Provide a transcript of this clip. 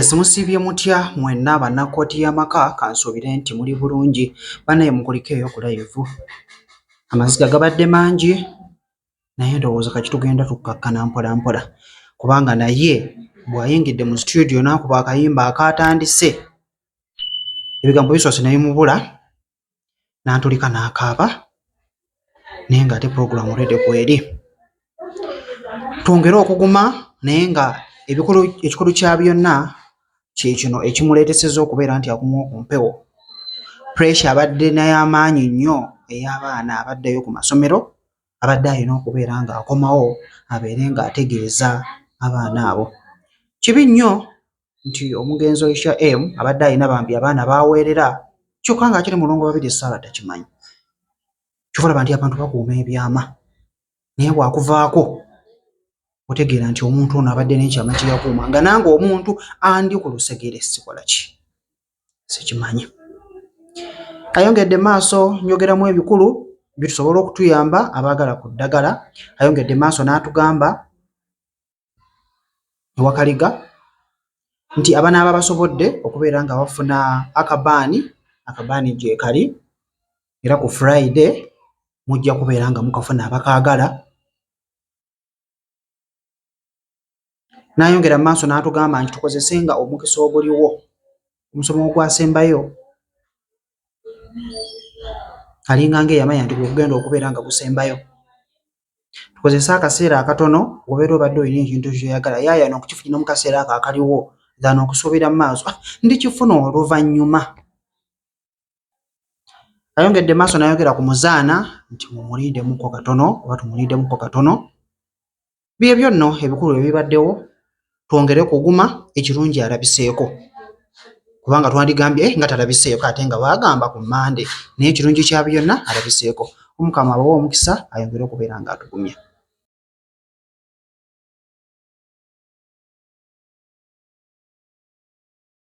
Simusibye mutya mwenna bannakooti y'amaka kansuubire nti muli bulungi banaye mukulikeeyo ku live. Amaziga gabadde mangi naye ndowooza kati tugenda tukkakkana mpola mpola kubanga naye bw'ayingidde mu studio n'akuba akayimba akaatandise ebigambo bisoose ne bimubula n'antulika n'akaaba naye ng'ate program ready kweri. Twongere okuguma naye nga ekikulu kya byonna kino ekimuleetesezza okubeera nti aguma ku mpewo. Pressure abadde n'ay'amaanyi nnyo ey'abaana abaddeyo ku masomero, abadde alina okubeera ng'akomawo abeere ng'ategeeza abaana abo. Kibi nnyo nti omugenzi Aisha M abadde alina bambi abaana b'aweerera kyokka ng'akiri mulongo 2 Sarah takimanyi. Kyova olaba nti abantu bakuuma ebyama naye bwakuvaako otegeera nti omuntu ono abadde n'ekyama kye yakuuma nga nange omuntu andi ku lusegere sikola ki sikimanyi. Ayongedde maaso njogeramu ebikulu bitusobola okutuyamba abaagala ku ddagala. Ayongedde maaso n'atugamba ewakaliga nti abanaaba basobodde okubeera nga bafuna akabaani gye kali era ku Friday mujja kubeera nga mukafuna abakaagala. N'ayongera maaso n'atugamba nti tukozesenga omukisa oguliwo. Omusomo ogwasembayo alinga ng'eyamanya nti gugenda okubeera nga gusembayo. Tukozese akaseera akatono obeera obadde olina ekintu ky'oyagala yaayano okukifuna mu kaseera ako akaliwo zaana okusuubira mu maaso ndikifuna oluvannyuma. Ayongedde maaso n'ayogera ku muzaana nti mumulindemukko katono oba tumulindemukko katono. Byebyo nno ebikulu ebibaddewo. Twongere kuguma ekirungi alabiseeko kubanga twandigambye nga talabiseeko ate nga baagamba ku Mande naye ekirungi kya byonna alabiseeko. Omukama abawe omukisa ayongere okubeera ng'atugumya.